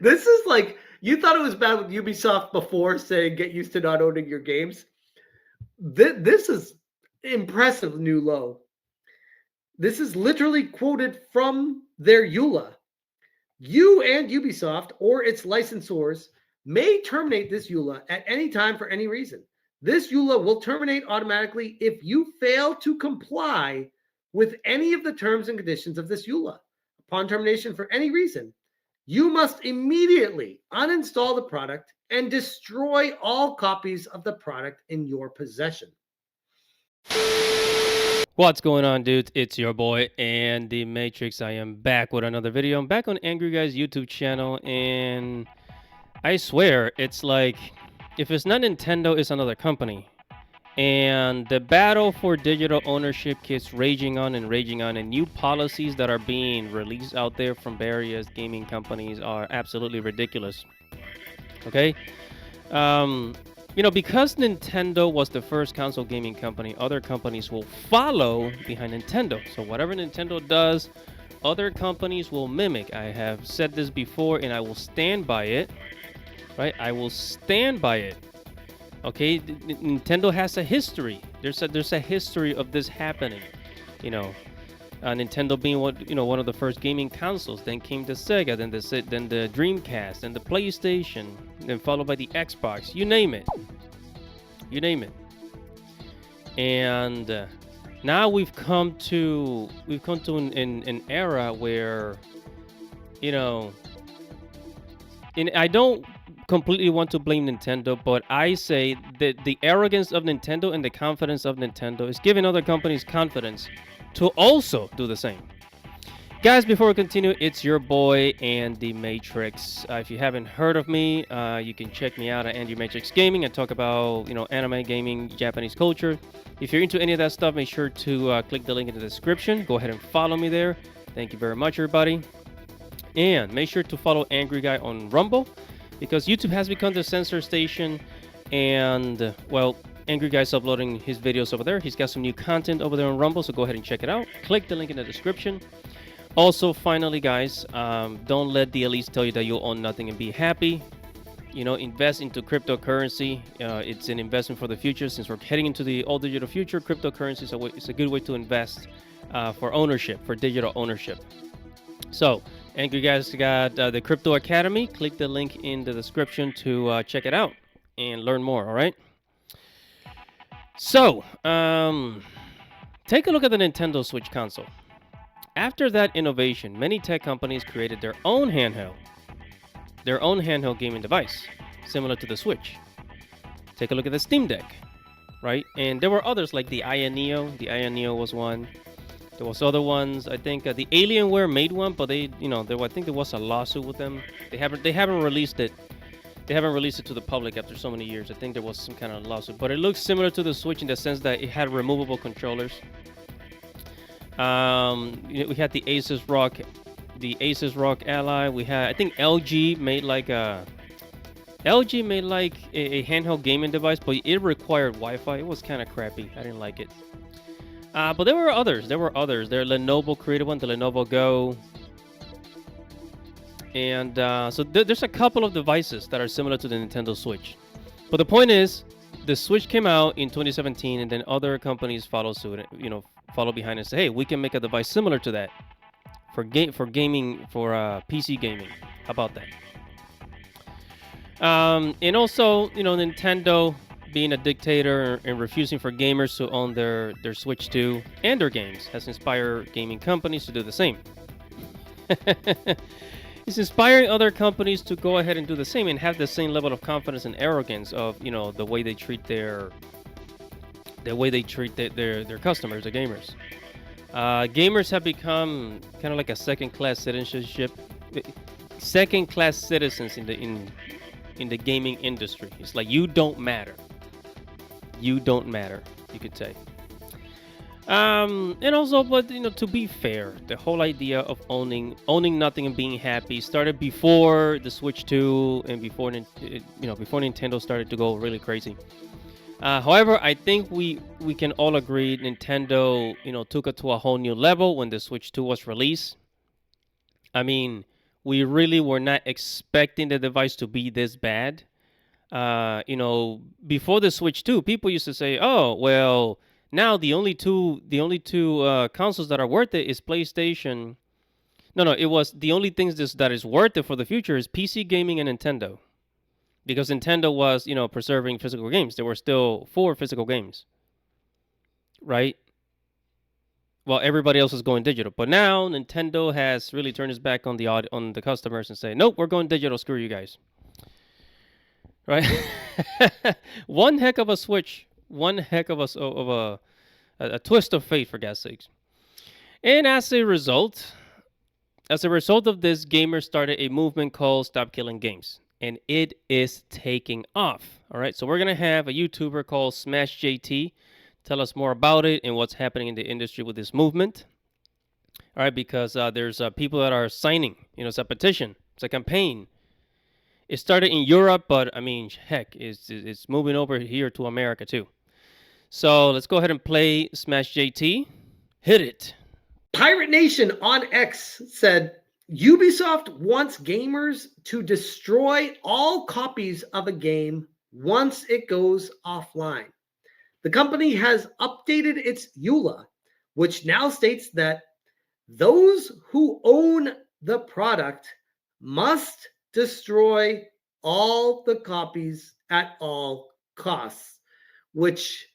This is like you thought it was bad with Ubisoft before saying get used to not owning your games. This is impressive new low. This is literally quoted from their EULA. You and Ubisoft or its licensors may terminate this EULA at any time for any reason. This EULA will terminate automatically if you fail to comply with any of the terms and conditions of this EULA. Upon termination for any reason, you must immediately uninstall the product and destroy all copies of the product in your possession. What's going on, dudes? It's your boy and the Matrix. I am back with another video. I'm back on Angry Guy's YouTube channel, and I swear it's like if it's not Nintendo, it's another company. And the battle for digital ownership keeps raging on, and new policies that are being released out there from various gaming companies are absolutely ridiculous. Okay? Because Nintendo was the first console gaming company, other companies will follow behind Nintendo. So whatever Nintendo does, other companies will mimic. I have said this before, and I will stand by it. Right? I will stand by it. Okay, Nintendo has a history. There's a history of this happening. Nintendo being one of the first gaming consoles. Then came the Sega, then the Dreamcast, then the PlayStation, then followed by the Xbox. You name it. And now we've come to an era where, and I don't completely want to blame Nintendo, but I say that the arrogance of Nintendo and the confidence of Nintendo is giving other companies confidence to also do the same. Guys, before we continue, it's your boy and the Matrix. If you haven't heard of me, you can check me out at Andy Matrix Gaming. I talk about anime, gaming, Japanese culture. If you're into any of that stuff, make sure to click the link in the description. Go ahead and follow me there. Thank you very much, everybody. And make sure to follow Angry Guy on Rumble, because YouTube has become the censor station, and Angry Guy's uploading his videos over there. He's got some new content over there on Rumble, so go ahead and check it out. Click the link in the description. Also, finally, guys, don't let the elites tell you that you'll own nothing and be happy. Invest into cryptocurrency. It's an investment for the future. Since we're heading into the all digital future, cryptocurrency is a good way to invest for ownership, for digital ownership. So, Angry Guys got the Crypto Academy. Click the link in the description to check it out and learn more, all right? So, take a look at the Nintendo Switch console. After that innovation, many tech companies created their own handheld gaming device, similar to the Switch. Take a look at the Steam Deck, right? And there were others like the Aya Neo. The Aya Neo was one. There was other ones. I think the Alienware made one, but I think there was a lawsuit with them. They haven't released it. They haven't released it to the public after so many years. I think there was some kind of lawsuit, but it looks similar to the Switch in the sense that it had removable controllers. We had the Asus ROG Ally. We had, I think LG made like a handheld gaming device, but it required Wi-Fi. It was kind of crappy. I didn't like it. But there were others. Lenovo created one, the Lenovo Go. And so there's a couple of devices that are similar to the Nintendo Switch. But the point is, the Switch came out in 2017, and then other companies follow suit. Follow behind and say, hey, we can make a device similar to that for gaming, for PC gaming. How about that? And also, Nintendo being a dictator and refusing for gamers to own their Switch 2 and their games has inspired gaming companies to do the same. It's inspiring other companies to go ahead and do the same and have the same level of confidence and arrogance of the way they treat their customers, the gamers. Gamers have become kind of like a second-class citizens in the gaming industry. It's like you don't matter. You could say. And also, but to be fair, the whole idea of owning nothing and being happy started before the Switch 2 and before Nintendo started to go really crazy. However, I think we can all agree Nintendo, took it to a whole new level when the Switch 2 was released. I mean, we really were not expecting the device to be this bad. Before the Switch 2, people used to say, "Oh, well, now the only two consoles that are worth it is PlayStation." No, it was the only things that is worth it for the future is PC gaming and Nintendo, because Nintendo was preserving physical games. There were still 4 physical games, right? Well, everybody else is going digital, but now Nintendo has really turned its back on the customers and say, "Nope, we're going digital. Screw you guys." Right? One heck of a switch. One heck of a twist of fate, for God's sakes. And as a result of this, gamers started a movement called Stop Killing Games, and it is taking off. All right, so we're gonna have a YouTuber called Smash JT tell us more about it and what's happening in the industry with this movement. All right, because there's people that are signing. It's a petition. It's a campaign. It started in Europe, but I mean, heck, it's moving over here to America too. So let's go ahead and play Smash JT. Hit it. Pirate Nation on X said Ubisoft wants gamers to destroy all copies of a game once it goes offline. The company has updated its EULA, which now states that those who own the product must destroy all the copies at all costs. Which,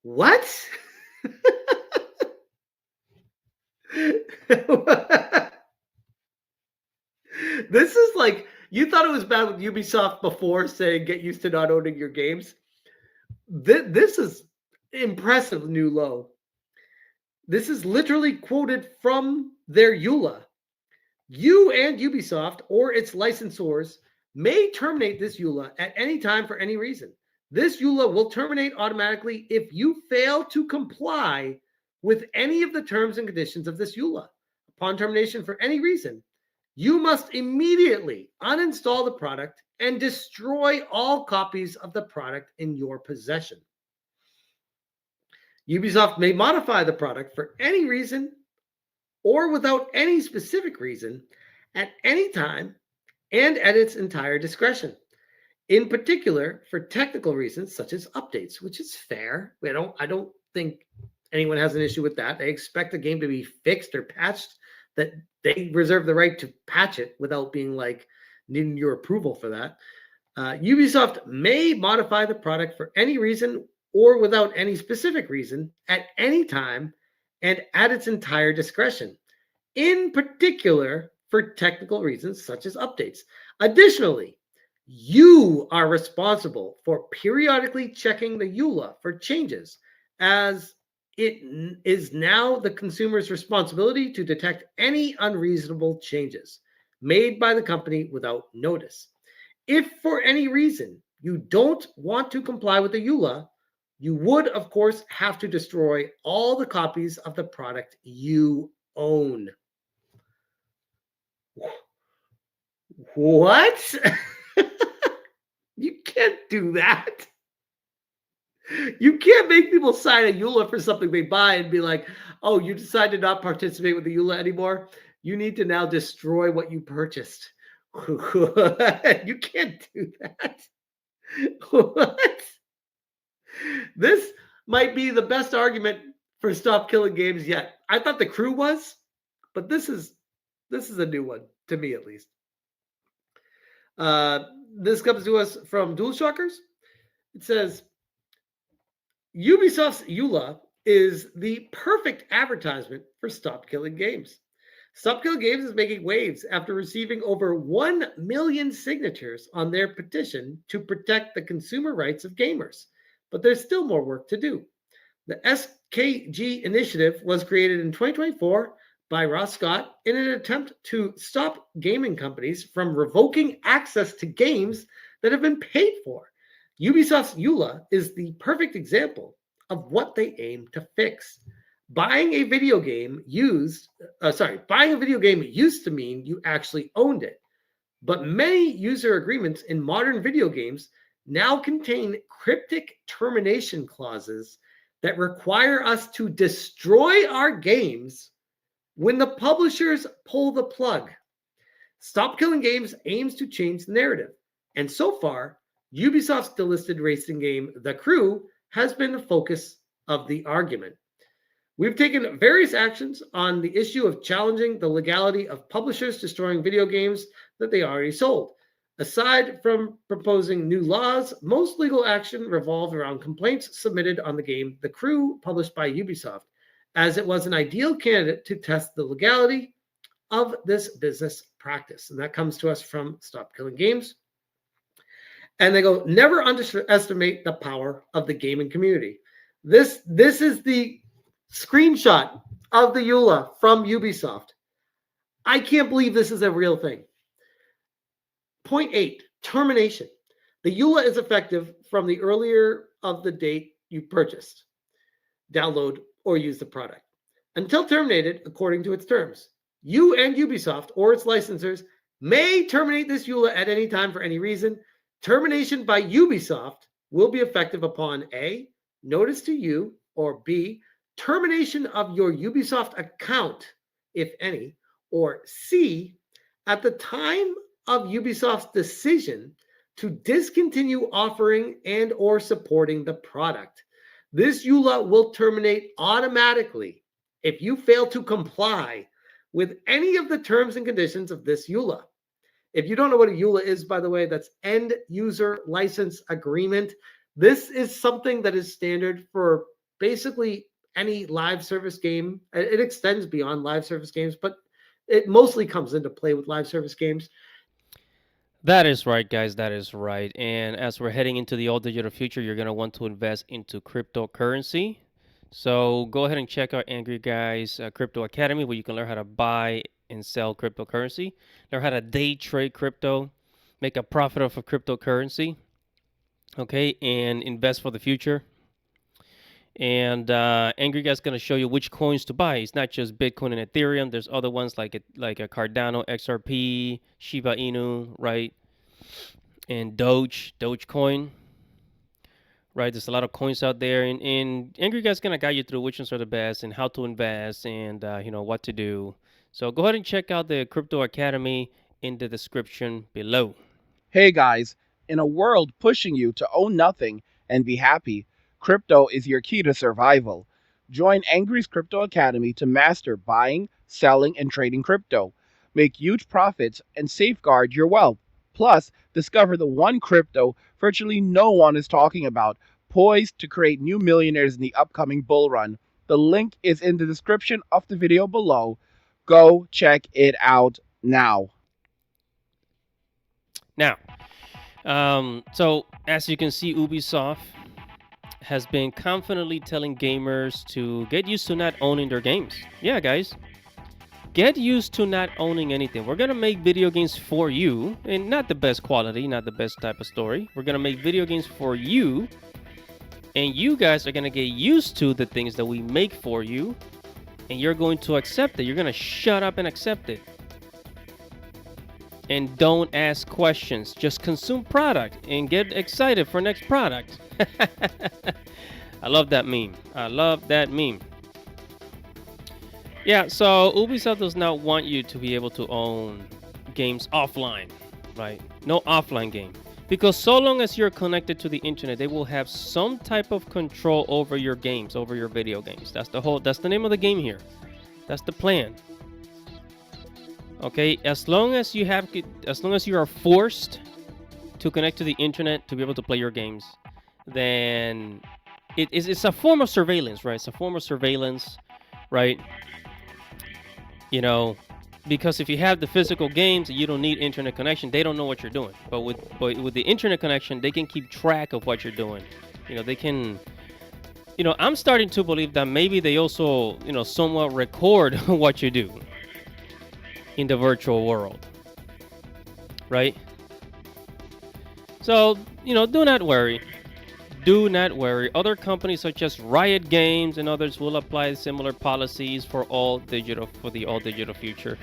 what? This is like, you thought it was bad with Ubisoft before saying get used to not owning your games. This is impressive new low. This is literally quoted from their EULA. You and Ubisoft or its licensors may terminate this EULA at any time for any reason. This EULA will terminate automatically if you fail to comply with any of the terms and conditions of this EULA. Upon termination for any reason, you must immediately uninstall the product and destroy all copies of the product in your possession. Ubisoft may modify the product for any reason or without any specific reason at any time and at its entire discretion. In particular, for technical reasons such as updates, which is fair. I don't think anyone has an issue with that. They expect the game to be fixed or patched, that they reserve the right to patch it without being like needing your approval for that. Ubisoft may modify the product for any reason or without any specific reason at any time and at its entire discretion, in particular for technical reasons such as updates. Additionally, you are responsible for periodically checking the EULA for changes, as it is now the consumer's responsibility to detect any unreasonable changes made by the company without notice. If for any reason you don't want to comply with the EULA, you would, of course, have to destroy all the copies of the product you own. What? You can't do that. You can't make people sign a EULA for something they buy and be like, oh, you decide to not participate with the EULA anymore. You need to now destroy what you purchased. You can't do that. What? This might be the best argument for stop killing games yet. I thought The Crew was, but this is a new one, to me at least. This comes to us from DualShockers. It says, Ubisoft's EULA is the perfect advertisement for Stop Killing Games. Stop Killing Games is making waves after receiving over 1 million signatures on their petition to protect the consumer rights of gamers. But there's still more work to do. The SKG initiative was created in 2024 by Ross Scott in an attempt to stop gaming companies from revoking access to games that have been paid for. Ubisoft's EULA is the perfect example of what they aim to fix. Buying a video game used to mean you actually owned it. But many user agreements in modern video games now contain cryptic termination clauses that require us to destroy our games when the publishers pull the plug. Stop Killing Games aims to change the narrative, and so far, Ubisoft's delisted racing game, The Crew, has been the focus of the argument. We've taken various actions on the issue of challenging the legality of publishers destroying video games that they already sold. Aside from proposing new laws, most legal action revolved around complaints submitted on the game The Crew, published by Ubisoft, as it was an ideal candidate to test the legality of this business practice. And that comes to us from Stop Killing Games. And they go, never underestimate the power of the gaming community. This is the screenshot of the EULA from Ubisoft. I can't believe this is a real thing. Point 8, termination. The EULA is effective from the earlier of the date you purchased, download, or use the product, until terminated according to its terms. You and Ubisoft or its licensors may terminate this EULA at any time for any reason. Termination by Ubisoft will be effective upon A, notice to you, or B, termination of your Ubisoft account, if any, or C, at the time of Ubisoft's decision to discontinue offering and or supporting the product. This EULA will terminate automatically if you fail to comply with any of the terms and conditions of this EULA. If you don't know what a EULA is, by the way, that's End User License Agreement. This is something that is standard for basically any live service game. It extends beyond live service games, but it mostly comes into play with live service games. That is right, guys. That is right. And as we're heading into the all digital future, you're going to want to invest into cryptocurrency. So go ahead and check out Angry Guys Crypto Academy, where you can learn how to buy and sell cryptocurrency, learn how to day trade crypto, make a profit off of cryptocurrency, okay, and invest for the future. And Angry Guy's going to show you which coins to buy. It's not just Bitcoin and Ethereum. There's other ones like a Cardano, XRP, Shiba Inu, right? And Dogecoin, right? There's a lot of coins out there. And Angry Guy's going to guide you through which ones are the best and how to invest and, what to do. So go ahead and check out the Crypto Academy in the description below. Hey guys, in a world pushing you to own nothing and be happy, crypto is your key to survival. Join Angry's Crypto Academy to master buying, selling, and trading crypto. Make huge profits and safeguard your wealth. Plus, discover the one crypto virtually no one is talking about, poised to create new millionaires in the upcoming bull run. The link is in the description of the video below. Go check it out now. Now, so as you can see, Ubisoft has been confidently telling gamers to get used to not owning their games. Yeah, guys, get used to not owning anything. We're going to make video games for you, and not the best quality, not the best type of story. We're going to make video games for you, and you guys are going to get used to the things that we make for you, and you're going to accept it. You're going to shut up and accept it. And don't ask questions. Just consume product and get excited for next product. I love that meme. I love that meme. Yeah, so Ubisoft does not want you to be able to own games offline, right? No offline game. Because so long as you're connected to the internet, they will have some type of control over your games, over your video games. That's the name of the game here. That's the plan. Okay, as long as you are forced to connect to the internet to be able to play your games, then it's a form of surveillance, right? It's a form of surveillance, right? Because if you have the physical games, you don't need internet connection. They don't know what you're doing. But with the internet connection, they can keep track of what you're doing. They can. I'm starting to believe that maybe they also, somewhat record what you do in the virtual world, right? So, do not worry. Do not worry. Other companies such as Riot Games and others will apply similar policies for the all digital future.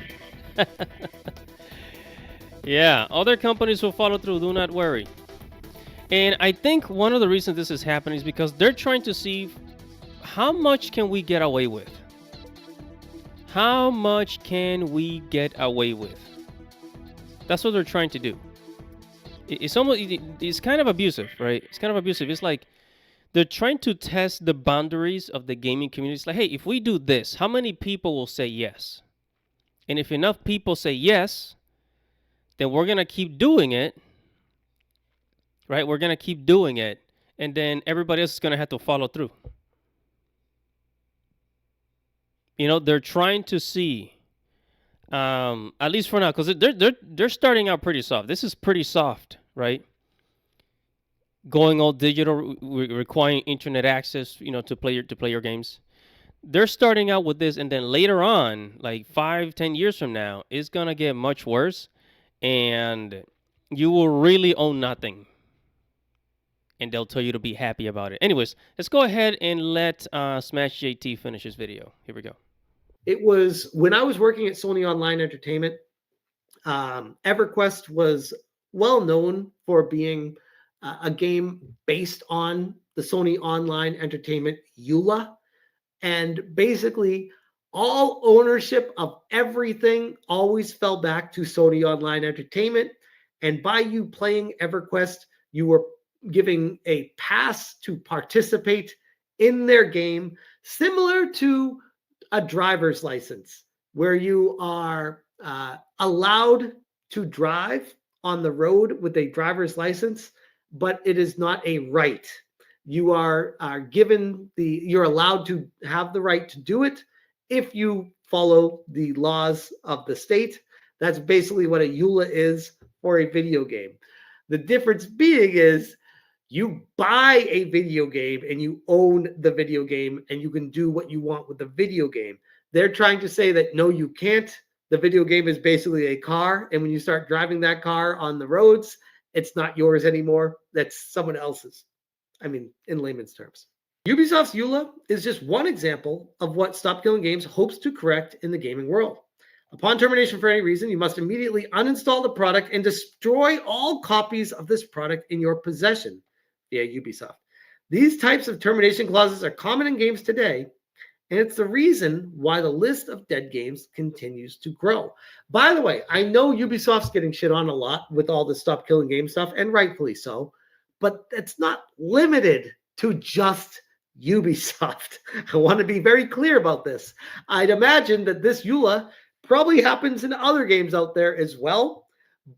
Yeah, other companies will follow through. Do not worry. And I think one of the reasons this is happening is because they're trying to see how much can we get away with. How much can we get away with? That's what they're trying to do. It's kind of abusive, right? It's kind of abusive. It's like they're trying to test the boundaries of the gaming community. It's like, hey, if we do this, how many people will say yes? And if enough people say yes, then we're going to keep doing it, right? We're going to keep doing it. And then everybody else is going to have to follow through. They're trying to see, at least for now, because they're starting out pretty soft. This is pretty soft, right? Going all digital, requiring internet access, to play your games. They're starting out with this, and then later on, like 5-10 years from now, it's gonna get much worse, and you will really own nothing, and they'll tell you to be happy about it. Anyways, let's go ahead and let Smash JT finish his video. Here we go. It was when I was working at Sony Online Entertainment. EverQuest was well known for being a game based on the Sony Online Entertainment EULA. And basically, all ownership of everything always fell back to Sony Online Entertainment. And by you playing EverQuest, you were giving a pass to participate in their game, similar to a driver's license, where you are allowed to drive on the road with a driver's license, but it is not a right. You are you're allowed to have the right to do it if you follow the laws of the state. That's basically what a EULA is for a video game. The difference being is you buy a video game and you own the video game and you can do what you want with the video game. They're trying to say that no, you can't. The video game is basically a car, and when you start driving that car on the roads, it's not yours anymore. That's someone else's. I mean, in layman's terms. Ubisoft's EULA is just one example of what Stop Killing Games hopes to correct in the gaming world. Upon termination for any reason, you must immediately uninstall the product and destroy all copies of this product in your possession via Ubisoft. These types of termination clauses are common in games today, and it's the reason why the list of dead games continues to grow. By the way, I know Ubisoft's getting shit on a lot with all the Stop Killing Games stuff, and rightfully so, but it's not limited to just Ubisoft. I want to be very clear about this. I'd imagine that this EULA probably happens in other games out there as well,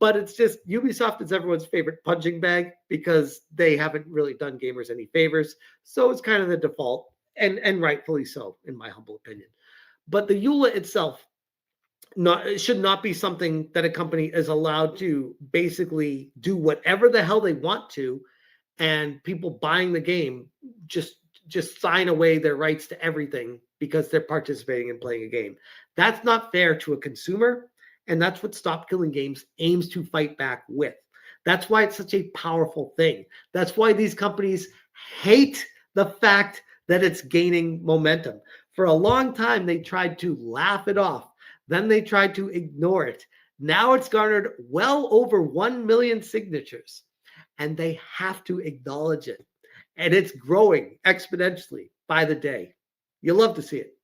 but it's just Ubisoft is everyone's favorite punching bag because they haven't really done gamers any favors. So it's kind of the default, and rightfully so, in my humble opinion. But the EULA itself should not be something that a company is allowed to basically do whatever the hell they want to, and people buying the game just sign away their rights to everything because they're participating in playing a game. That's not fair to a consumer, and that's what Stop Killing Games aims to fight back with. That's why it's such a powerful thing. That's why these companies hate the fact that it's gaining momentum. For a long time, they tried to laugh it off. Then they tried to ignore it. Now it's garnered well over 1 million signatures, and they have to acknowledge it. And it's growing exponentially by the day. You'll love to see it.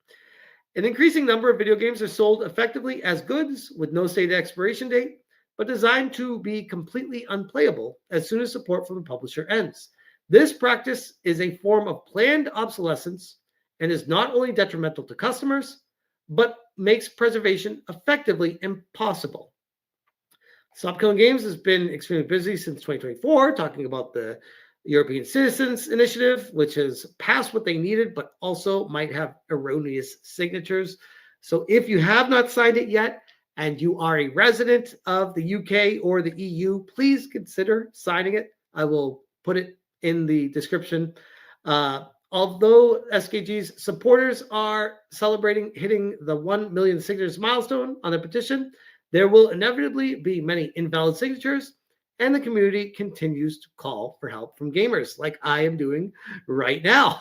An increasing number of video games are sold effectively as goods with no stated expiration date, but designed to be completely unplayable as soon as support from the publisher ends. This practice is a form of planned obsolescence and is not only detrimental to customers, but makes preservation effectively impossible. Stop Killing Games has been extremely busy since 2024, talking about the European Citizens Initiative, which has passed what they needed, but also might have erroneous signatures. So if you have not signed it yet, and you are a resident of the UK or the EU, please consider signing it. I will put it in the description. Although SKG's supporters are celebrating hitting the 1 million signatures milestone on the petition, there will inevitably be many invalid signatures, and the community continues to call for help from gamers, like I am doing right now.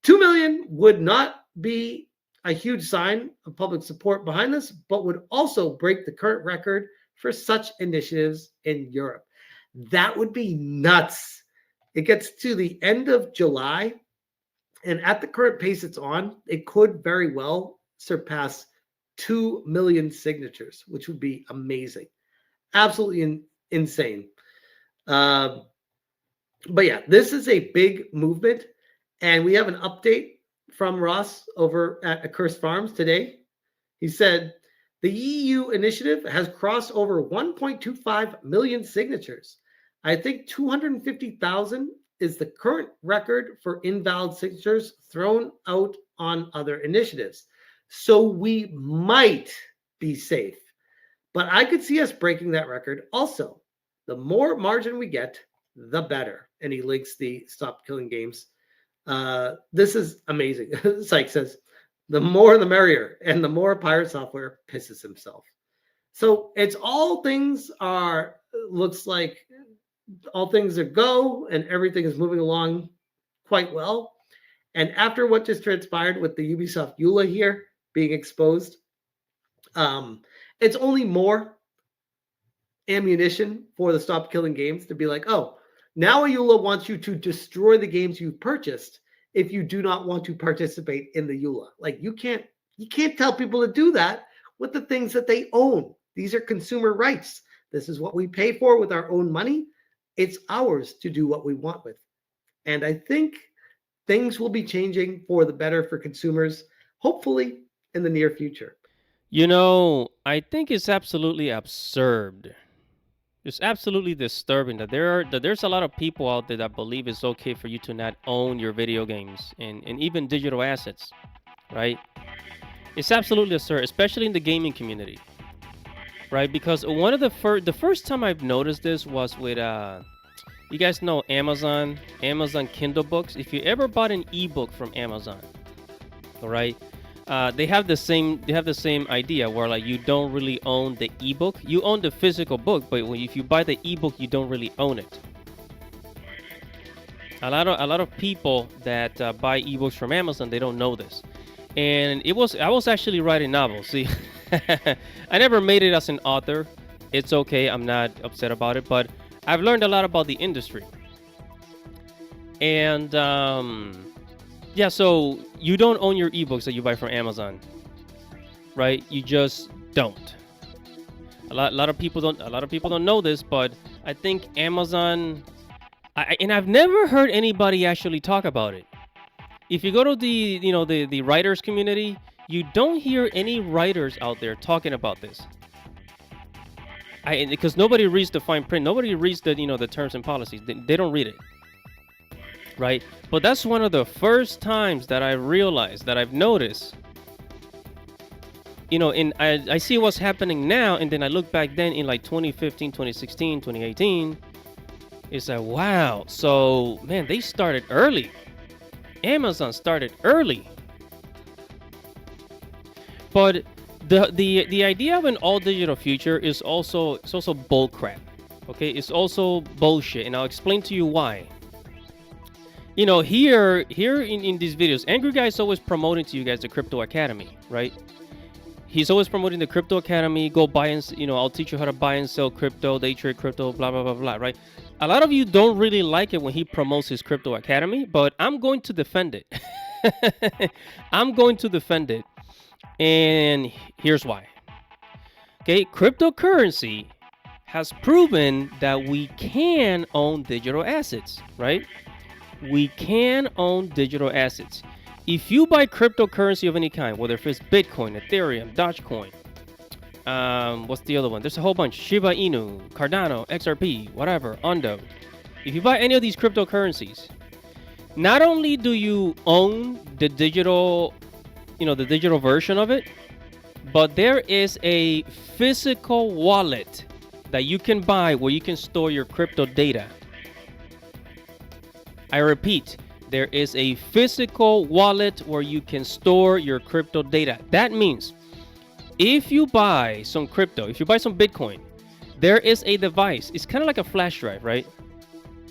2 million would not be a huge sign of public support behind this, but would also break the current record for such initiatives in Europe. That would be nuts. It gets to the end of July, and at the current pace it's on, it could very well surpass 2 million signatures, which would be amazing. Absolutely insane. But yeah, this is a big movement, and we have an update from Ross over at Accursed Farms today. He said the EU initiative has crossed over 1.25 million signatures. I think 250,000 is the current record for invalid signatures thrown out on other initiatives. So we might be safe, but I could see us breaking that record also. The more margin we get, the better. And he links the Stop Killing Games. This is amazing. Syke says, the more the merrier, and the more Pirate Software pisses himself. So it's looks like all things are go, and everything is moving along quite well. And after what just transpired with the Ubisoft EULA here being exposed, it's only more ammunition for the Stop Killing Games to be like, oh, now EULA wants you to destroy the games you've purchased if you do not want to participate in the EULA. Like you can't tell people to do that with the things that they own. These are consumer rights. This is what we pay for with our own money. It's ours to do what we want with. And I think things will be changing for the better for consumers, hopefully in the near future. You know, I think it's absolutely absurd. It's absolutely disturbing that there's a lot of people out there that believe it's okay for you to not own your video games and even digital assets, right? It's absolutely absurd, especially in the gaming community, right? Because one of the first time I've noticed this was with you guys know Amazon Kindle books. If you ever bought an ebook from Amazon, all right, they have the same idea where like you don't really own the ebook. You own the physical book, but if you buy the ebook, you don't really own it. A lot of people that buy ebooks from Amazon, they don't know this. And I was actually writing novels. See, I never made it as an author. It's okay. I'm not upset about it, but I've learned a lot about the industry. And yeah, so you don't own your ebooks that you buy from Amazon, right? You just don't. A lot of people don't know this, but I think Amazon, and I've never heard anybody actually talk about it. If you go to the writers community, you don't hear any writers out there talking about this. Because nobody reads the fine print, nobody reads the the terms and policies. They don't read it. Right? But that's one of the first times that I realized, that I've noticed, I see what's happening now, and then I look back then in like 2015, 2016, 2018. It's like, wow. So, man, they started early. Amazon started early. But the idea of an all digital future is also bull crap. Okay? It's also bullshit, and I'll explain to you why. Here in these videos, Angry Guy is always promoting to you guys the Crypto Academy, right? He's always promoting the Crypto Academy. Go buy and, I'll teach you how to buy and sell crypto, day trade crypto, blah, blah, blah, blah, right? A lot of you don't really like it when he promotes his Crypto Academy, but I'm going to defend it. I'm going to defend it. And here's why. Okay, cryptocurrency has proven that we can own digital assets, right? We can own digital assets. If you buy cryptocurrency of any kind, whether it's Bitcoin, Ethereum, Dogecoin, what's the other one? There's a whole bunch. Shiba Inu, Cardano, XRP, whatever, Ondo. If you buy any of these cryptocurrencies, not only do you own the digital, the digital version of it, but there is a physical wallet that you can buy where you can store your crypto data. I repeat, there is a physical wallet where you can store your crypto data. That means if you buy some crypto, if you buy some Bitcoin, there is a device. It's kind of like a flash drive, right?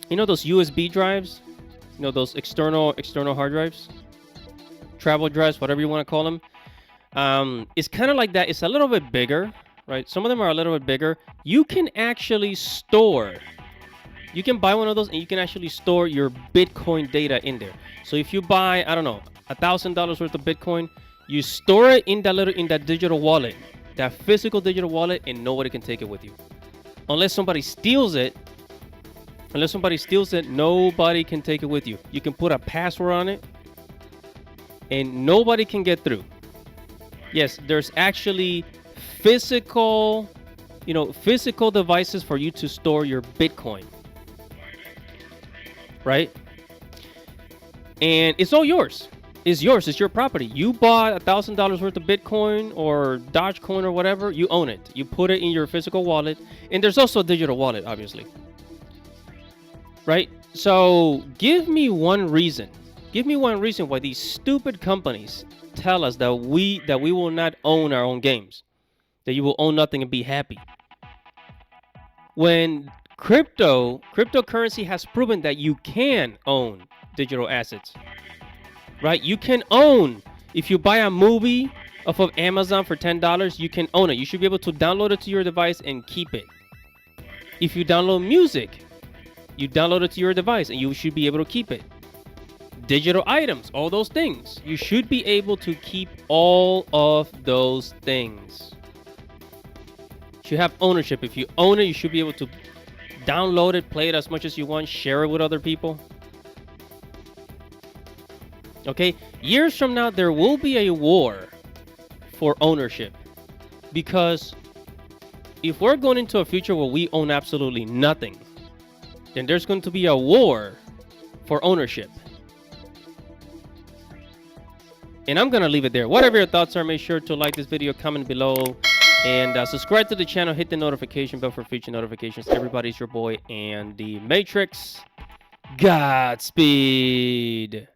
Those USB drives, those external hard drives, travel drives, whatever you want to call them. It's kind of like that. It's a little bit bigger, right? Some of them are a little bit bigger. You can actually store You can buy one of those and you can actually store your Bitcoin data in there. So if you buy, I don't know, $1,000 worth of Bitcoin, you store it in that digital wallet, that physical digital wallet, and nobody can take it with you. Unless somebody steals it, nobody can take it with you. You can put a password on it and nobody can get through. Yes, there's actually physical devices for you to store your Bitcoin. Right? And it's all yours. It's yours. It's your property. You bought $1,000 worth of Bitcoin or Dogecoin or whatever. You own it. You put it in your physical wallet. And there's also a digital wallet, obviously. Right? So give me one reason. Give me one reason why these stupid companies tell us that we will not own our own games. That you will own nothing and be happy. When cryptocurrency has proven that you can own digital assets. Right? You can own, if you buy a movie off of Amazon for $10, you can own it. You should be able to download it to your device and keep it. If you download music, you download it to your device and you should be able to keep it. Digital items, all those things. You should be able to keep all of those things. You should have ownership. If you own it, you should be able to download it, play it as much as you want, share it with other people. Okay, years from now, there will be a war for ownership. Because if we're going into a future where we own absolutely nothing, then there's going to be a war for ownership. And I'm going to leave it there. Whatever your thoughts are, make sure to like this video, comment below, and subscribe to the channel. Hit the notification bell for future notifications. Everybody's your boy, and the Matrix. Godspeed.